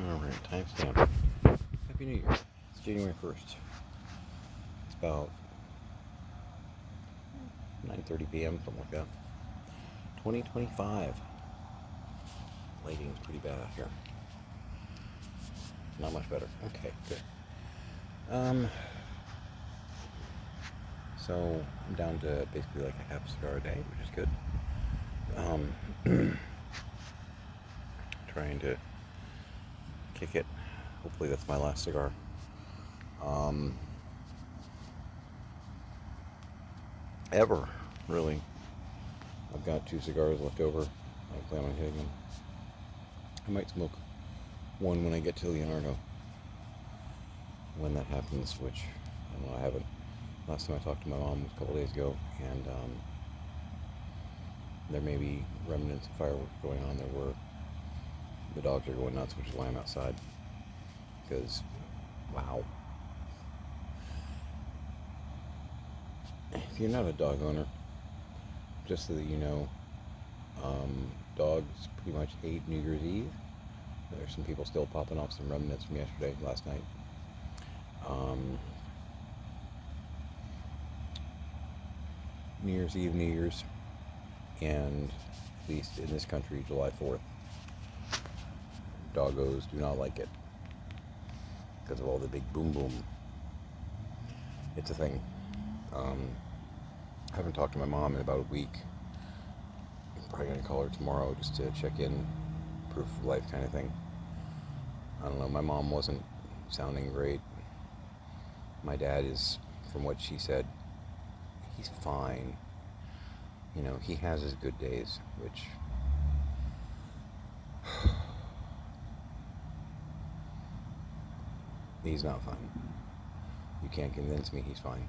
Alright, timestamp. Happy New Year. It's January 1st. It's about 9:30 p.m., something like that. 2025. Lighting's pretty bad out here. Not much better. Okay, good. So I'm down to basically like a half cigar a day, which is good. Trying to kick it. Hopefully that's my last cigar. Ever, really. I've got 2 cigars left over. I plan on hitting them. I might smoke one when I get to Leonardo. When that happens, which I don't know, I haven't. Last time I talked to my mom was a couple days ago, and there may be remnants of fireworks going on there where the dogs are going nuts, which is why I'm outside. Because, wow. If you're not a dog owner, just so that you know, dogs pretty much hate New Year's Eve. There's some people still popping off some remnants from last night. New Year's Eve, New Year's, and at least in this country, July 4th. Doggos do not like it because of all the big boom boom. It's a thing. I haven't talked to my mom in about a week. I'm probably going to call her tomorrow just to check in, proof of life kind of thing. I don't know, my mom wasn't sounding great. My dad is, from what she said, he's fine. You know, he has his good days, which he's not fine. You can't convince me he's fine,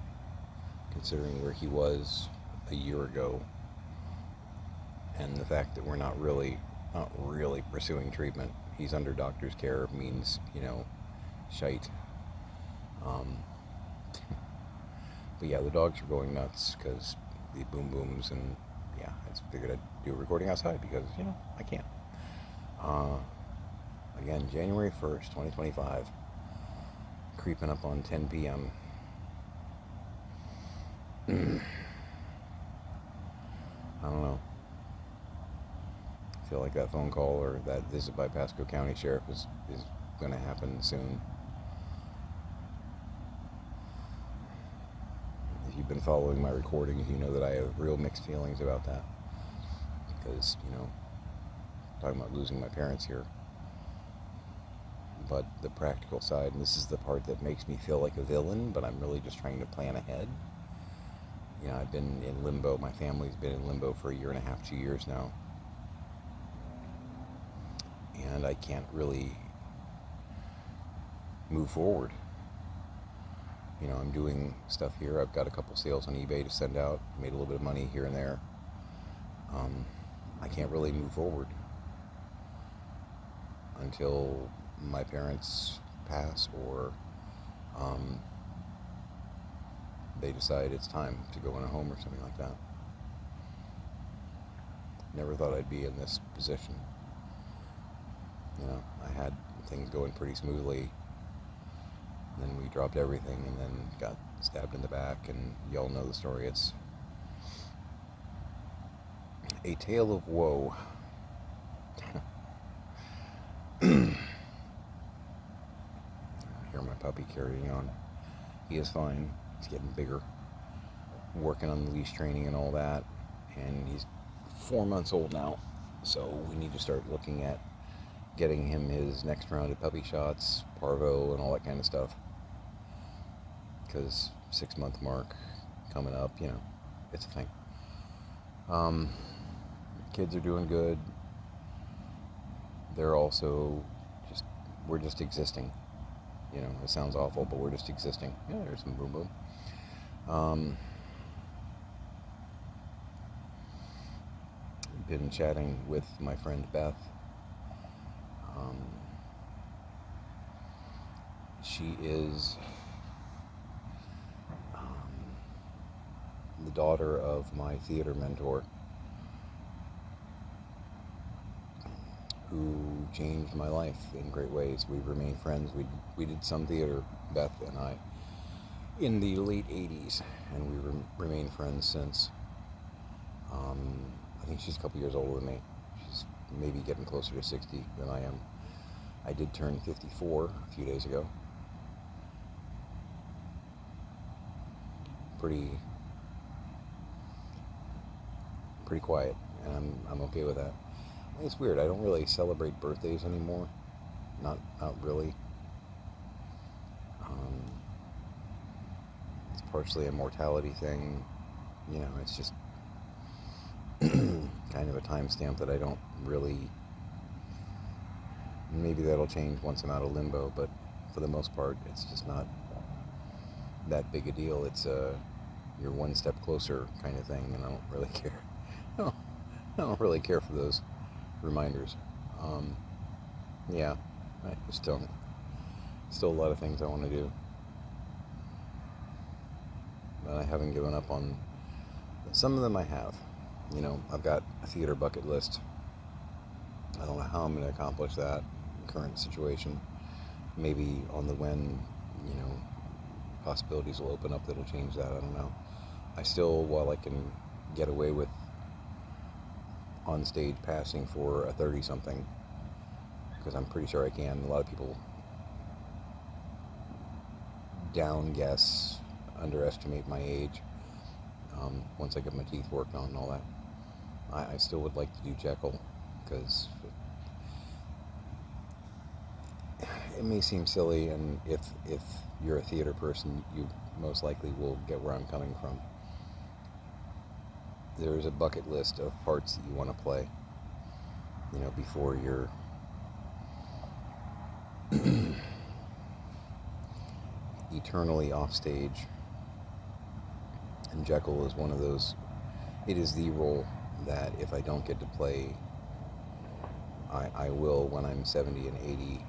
considering where he was a year ago, and the fact that we're not really pursuing treatment. He's under doctor's care means, shite. But yeah, the dogs are going nuts because the boom booms, and yeah, I figured I'd do a recording outside because, I can't. Again, January 1st, 2025, creeping up on 10 p.m. I don't know. I feel like that phone call or that visit by Pasco County Sheriff is going to happen soon. If you've been following my recordings, you know that I have real mixed feelings about that. Because, talking about losing my parents here. But the practical side, and this is the part that makes me feel like a villain, but I'm really just trying to plan ahead. I've been in limbo. My family's been in limbo for 1.5 years, 2 years now. And I can't really move forward. I'm doing stuff here. I've got a couple sales on eBay to send out. Made a little bit of money here and there. I can't really move forward until my parents pass or they decide it's time to go in a home or something like that. Never thought I'd be in this position. I had things going pretty smoothly. And then we dropped everything and then got stabbed in the back, and y'all know the story. It's a tale of woe. I hear my puppy carrying on. He is fine. He's getting bigger. Working on the leash training and all that. And he's 4 months old now. So we need to start looking at getting him his next round of puppy shots, parvo, and all that kind of stuff. Because 6-month mark coming up, it's a thing. Kids are doing good. They're also we're just existing. It sounds awful, but we're just existing. Yeah, there's some boom boom. Been chatting with my friend Beth. She is the daughter of my theater mentor, who changed my life in great ways. We've remained friends. We did some theater, Beth and I, in the late 80s, and we remained friends since. I think she's a couple years older than me. She's maybe getting closer to 60 than I am. I did turn 54 a few days ago. Pretty quiet, and I'm okay with that. It's weird. I don't really celebrate birthdays anymore. Not really. It's partially a mortality thing. It's just kind of a timestamp that I don't really. Maybe that'll change once I'm out of limbo, but for the most part, it's just not that big a deal. It's you're one step closer kind of thing, and I don't really care. I don't really care for those reminders. Yeah, I just don't. Still a lot of things I want to do, but I haven't given up on some of them. I have. I've got a theater bucket list. I don't know how I'm going to accomplish that in the current situation. Maybe on the when, possibilities will open up that'll change that. I don't know. I still, while I can get away with on stage passing for a 30-something, because I'm pretty sure I can. A lot of people underestimate my age. Once I get my teeth worked on and all that, I still would like to do Jekyll, because it may seem silly, and if you're a theater person, you most likely will get where I'm coming from. There's a bucket list of parts that you want to play, before you're eternally off stage. And Jekyll is one of those. It is the role that if I don't get to play, I will when I'm 70 and 80.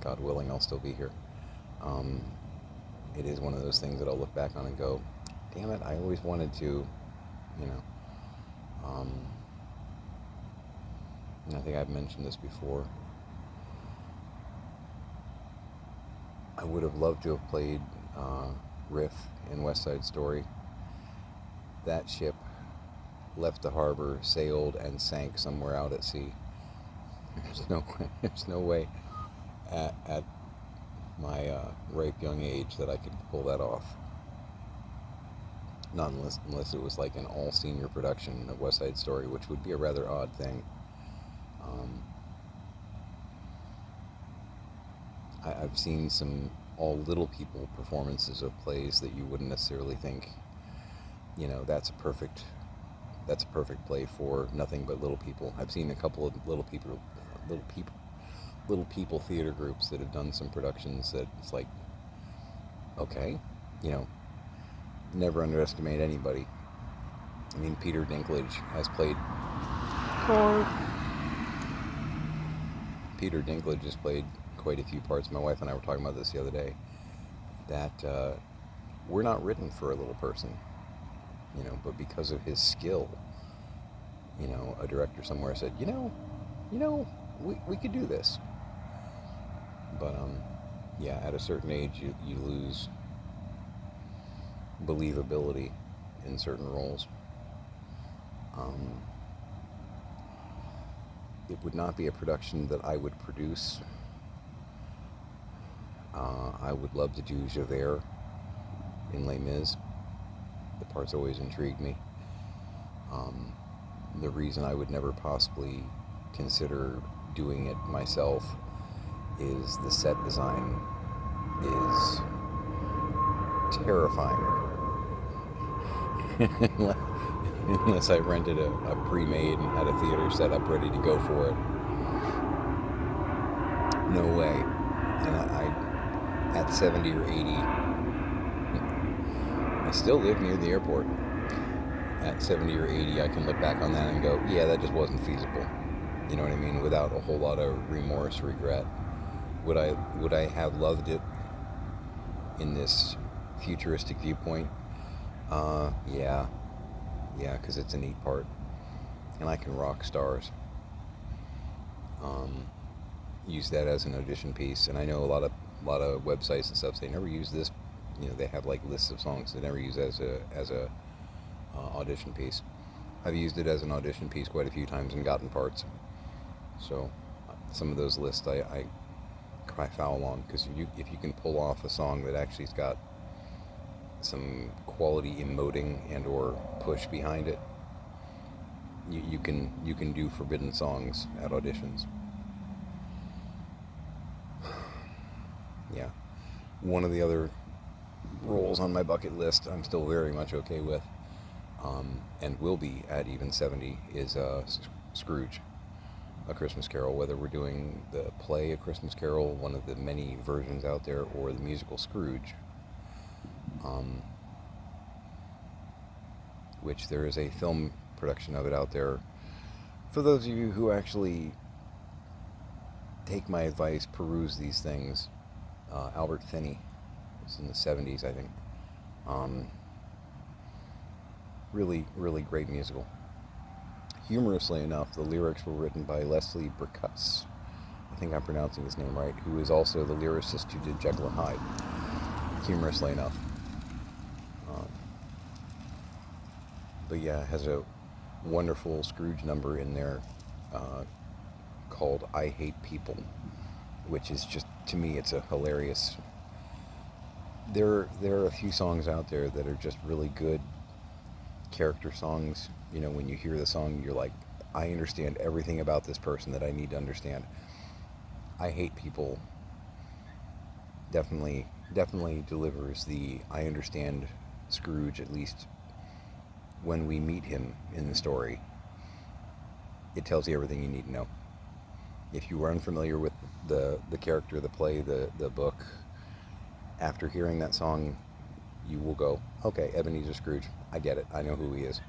God willing, I'll still be here. It is one of those things that I'll look back on and go, damn it, I always wanted to, and I think I've mentioned this before. I would have loved to have played Riff in West Side Story. That ship left the harbor, sailed, and sank somewhere out at sea. There's no way at my ripe young age that I could pull that off. Not unless it was like an all-senior production of West Side Story, which would be a rather odd thing. I've seen some all little people performances of plays that you wouldn't necessarily think, that's a perfect play for nothing but little people. I've seen a couple of little people theater groups that have done some productions that it's like, okay, never underestimate anybody. I mean, Peter Dinklage has played. Peter Dinklage has played quite a few parts. My wife and I were talking about this the other day. That we're not written for a little person, but because of his skill, a director somewhere said, we could do this. But yeah, at a certain age, you lose believability in certain roles. It would not be a production that I would produce. I would love to do Javert in Les Mis. The part's always intrigued me. The reason I would never possibly consider doing it myself is the set design is terrifying. Unless I rented a pre-made and had a theater set up ready to go for it. No way. And I at 70 or 80, I still live near the airport. At 70 or 80, I can look back on that and go, yeah, that just wasn't feasible. You know what I mean? Without a whole lot of remorse, regret. Would I have loved it in this futuristic viewpoint? Yeah, because it's a neat part. And I can rock stars. use that as an audition piece. And I know a lot of websites and stuff, they never use this. They have like lists of songs they never use as a audition piece. I've used it as an audition piece quite a few times and gotten parts. So some of those lists I cry foul on, because if you can pull off a song that actually's got some quality emoting and or push behind it, you can do forbidden songs at auditions. Yeah. One of the other roles on my bucket list I'm still very much okay with, and will be at even 70, is Scrooge, A Christmas Carol. Whether we're doing the play A Christmas Carol, one of the many versions out there, or the musical Scrooge, which there is a film production of it out there. For those of you who actually take my advice, peruse these things, Albert Finney, it's in the 70s, I think. Really, really great musical. Humorously enough, the lyrics were written by Leslie Bricusse. I think I'm pronouncing his name right, who is also the lyricist who did Jekyll and Hyde. Humorously enough. But yeah, it has a wonderful Scrooge number in there called I Hate People, which is just, to me, it's a hilarious... There are a few songs out there that are just really good character songs. When you hear the song, you're like, I understand everything about this person that I need to understand. I Hate People definitely delivers the I understand Scrooge, at least when we meet him in the story. It tells you everything you need to know. If you are unfamiliar with the character, the play, the book, after hearing that song, you will go, okay, Ebenezer Scrooge, I get it. I know who he is.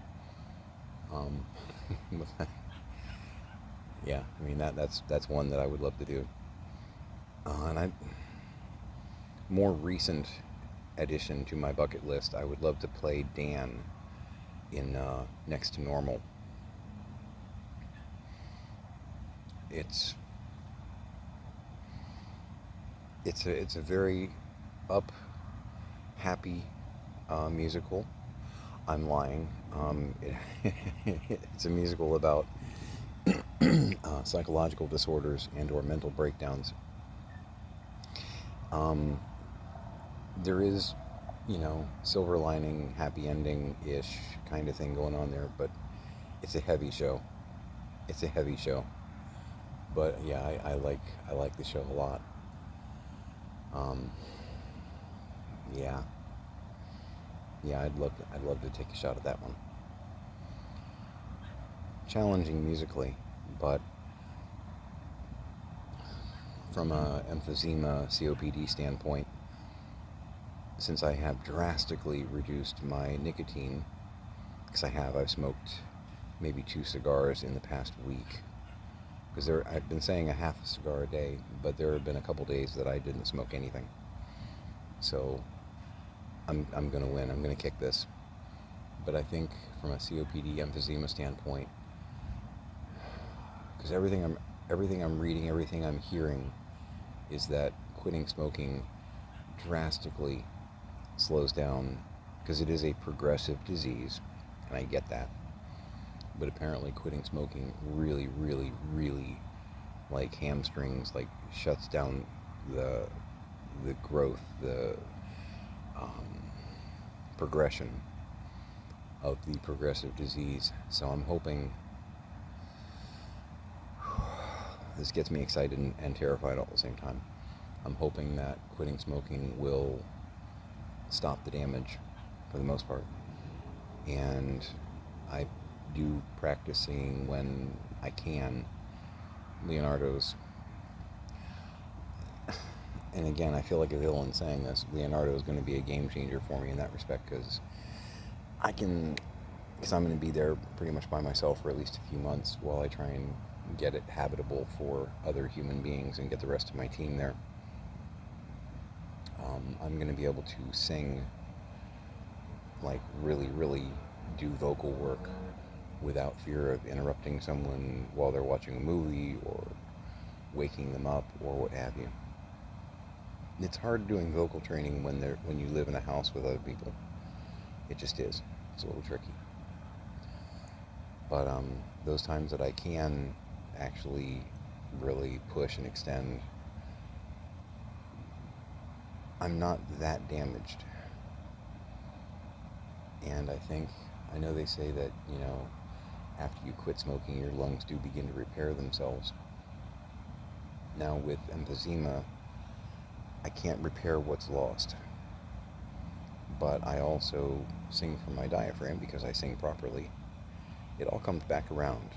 Yeah, I mean, that's one that I would love to do. More recent addition to my bucket list, I would love to play Dan in Next to Normal. It's a very happy musical. I'm lying. It's a musical about psychological disorders and or mental breakdowns. There is, silver lining, happy ending-ish kind of thing going on there, but it's a heavy show. But yeah, I like the show a lot. Yeah, I'd love to take a shot at that one. Challenging musically, but from a emphysema COPD standpoint, since I have drastically reduced my nicotine, because I've smoked maybe 2 cigars in the past week, because I've been saying a half a cigar a day, but there have been a couple days that I didn't smoke anything. So I'm going to win. I'm going to kick this. But I think from a COPD emphysema standpoint, because everything I'm reading, everything I'm hearing is that quitting smoking drastically slows down, because it is a progressive disease, and I get that. But apparently quitting smoking really, really, really, like hamstrings, like shuts down the growth, the progression of the progressive disease. So I'm hoping, this gets me excited and terrified all at the same time. I'm hoping that quitting smoking will stop the damage for the most part. And I do practicing when I can Leonardo's. And again, I feel like a villain saying this. Leonardo is going to be a game changer for me in that respect, because I'm going to be there pretty much by myself for at least a few months while I try and get it habitable for other human beings and get the rest of my team there. I'm going to be able to sing, like really, really do vocal work without fear of interrupting someone while they're watching a movie, or waking them up or what have you. It's hard doing vocal training when you live in a house with other people. It just is. It's a little tricky. But those times that I can actually really push and extend, I'm not that damaged. And I know they say that, after you quit smoking, your lungs do begin to repair themselves. Now with emphysema, I can't repair what's lost. But I also sing from my diaphragm because I sing properly. It all comes back around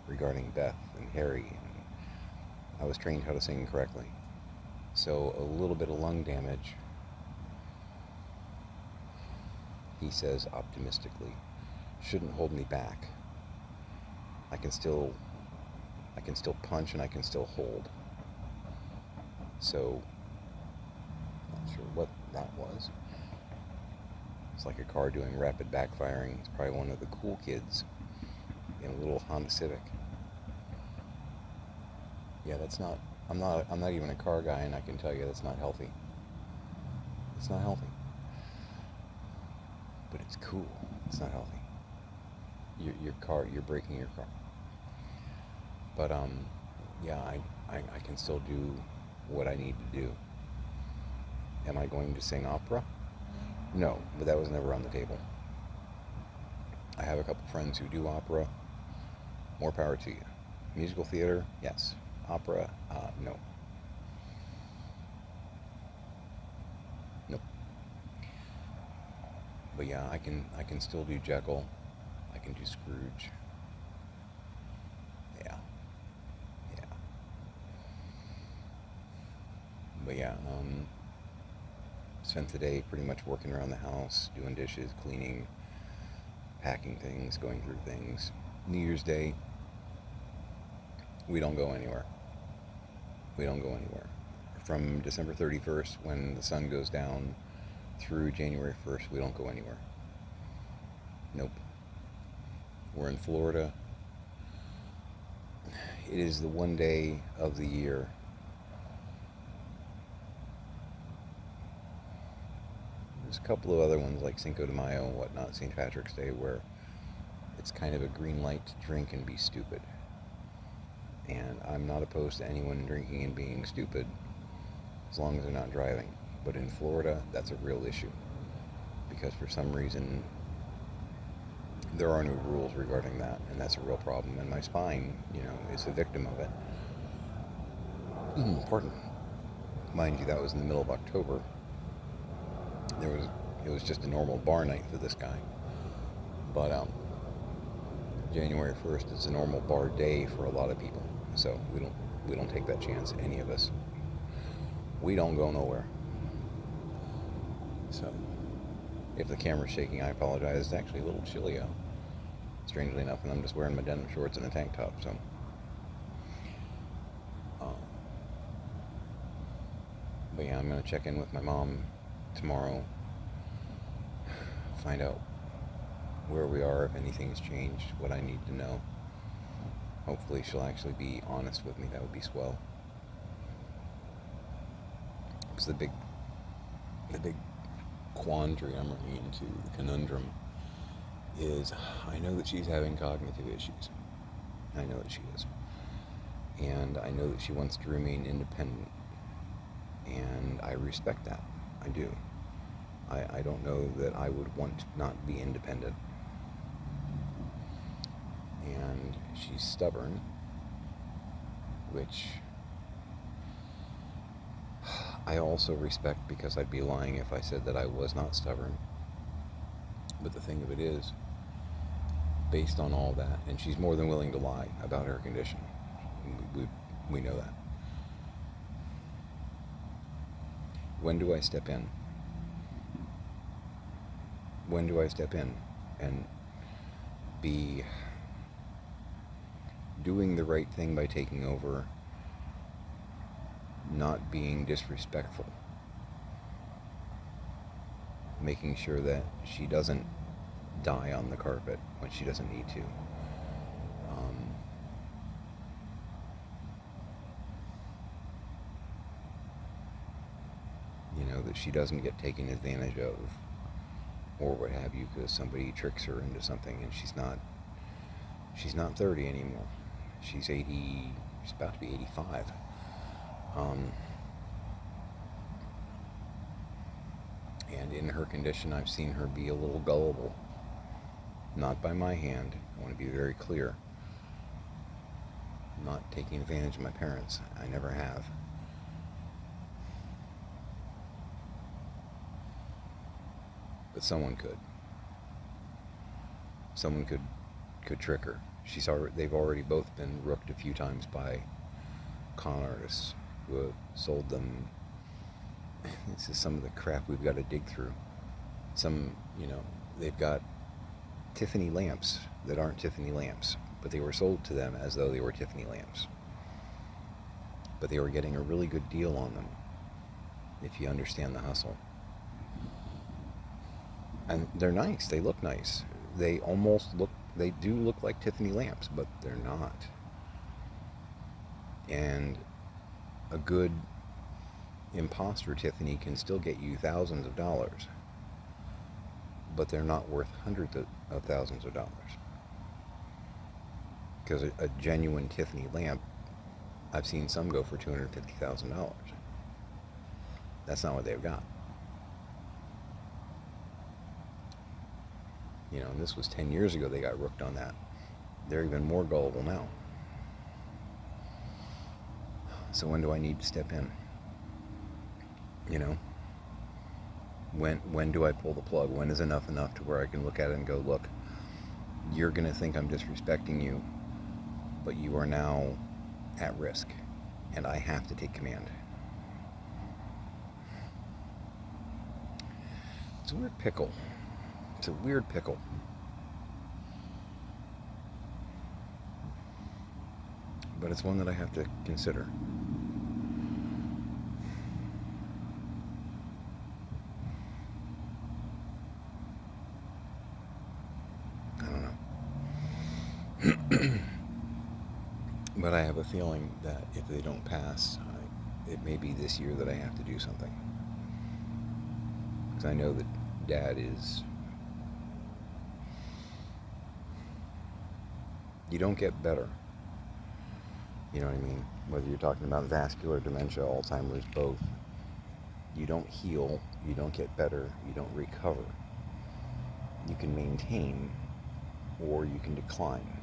regarding Beth and Harry. And I was trained how to sing correctly. So a little bit of lung damage, he says optimistically, shouldn't hold me back. I can still punch and I can still hold. So, not sure what that was. It's like a car doing rapid backfiring. It's probably one of the cool kids in a little Honda Civic. Yeah, I'm not even a car guy, and I can tell you that's not healthy. It's not healthy. But it's cool. It's not healthy. You're breaking your car. But yeah, I can still do what I need to do. Am I going to sing opera? No, but that was never on the table. I have a couple friends who do opera. More power to you. Musical theater, yes. Opera, no. Nope. But yeah, I can still do Jekyll. I can do Scrooge. Yeah. But yeah, spent the day pretty much working around the house, doing dishes, cleaning, packing things, going through things. New Year's Day, we don't go anywhere. From December 31st, when the sun goes down, through January 1st, we don't go anywhere. Nope. We're in Florida. It is the one day of the year there's a couple of other ones like Cinco de Mayo and whatnot, St. Patrick's Day, where it's kind of a green light to drink and be stupid. And I'm not opposed to anyone drinking and being stupid as long as they're not driving. But in Florida, that's a real issue. Because for some reason, there are no rules regarding that, and that's a real problem. And my spine, is a victim of it. Pardon. Mind you, that was in the middle of October. It was just a normal bar night for this guy. But January 1st is a normal bar day for a lot of people. So we don't take that chance, any of us. We don't go nowhere. So if the camera's shaking, I apologize. It's actually a little chilly out, strangely enough, and I'm just wearing my denim shorts and a tank top. So but yeah, I'm gonna check in with my mom tomorrow, find out where we are, if anything's changed, what I need to know. Hopefully she'll actually be honest with me. That would be swell. Because the big quandary I'm running into, the conundrum, is I know that she's having cognitive issues. I know that she is. And I know that she wants to remain independent. And I respect that. I do. I don't know that I would want to not be independent. And she's stubborn, which I also respect, because I'd be lying if I said that I was not stubborn. But the thing of it is, based on all that, and she's more than willing to lie about her condition. We know that. When do I step in? When do I step in and be doing the right thing by taking over, not being disrespectful, making sure that she doesn't die on the carpet when she doesn't need to. that she doesn't get taken advantage of or what have you because somebody tricks her into something, and she's not 30 anymore. She's 80. She's about to be 85. And in her condition, I've seen her be a little gullible. Not by my hand. I want to be very clear. I'm not taking advantage of my parents. I never have. But someone could. Someone could trick her. They've already both been rooked a few times by con artists who have sold them. This is some of the crap we've got to dig through. They've got Tiffany lamps that aren't Tiffany lamps, but they were sold to them as though they were Tiffany lamps. But they were getting a really good deal on them, if you understand the hustle. And they're nice. They look nice. They do look like Tiffany lamps, but they're not. And a good imposter Tiffany can still get you thousands of dollars, but they're not worth hundreds of thousands of dollars. Because a genuine Tiffany lamp, I've seen some go for $250,000. That's not what they've got. And this was 10 years ago they got rooked on that. They're even more gullible now. So when do I need to step in? When do I pull the plug? When is enough to where I can look at it and go, look, you're going to think I'm disrespecting you, but you are now at risk, and I have to take command. It's a weird pickle. It's a weird pickle. But it's one that I have to consider. I don't know. But I have a feeling that if they don't pass, it may be this year that I have to do something. Because I know that Dad is... You don't get better. You know what I mean? Whether you're talking about vascular dementia, Alzheimer's, both. You don't heal, you don't get better, you don't recover. You can maintain, or you can decline.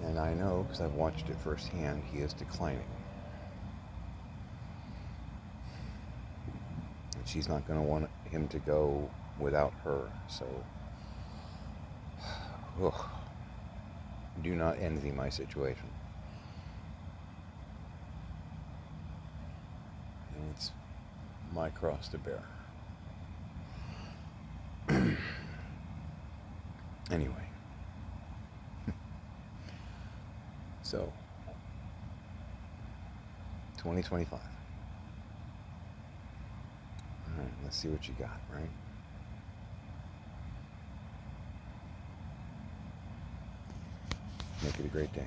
And I know, because I've watched it firsthand, he is declining. And she's not going to want him to go without her, so... Do not envy my situation. And it's my cross to bear. Anyway. So, 2025. All right, let's see what you got, right? Make it a great day.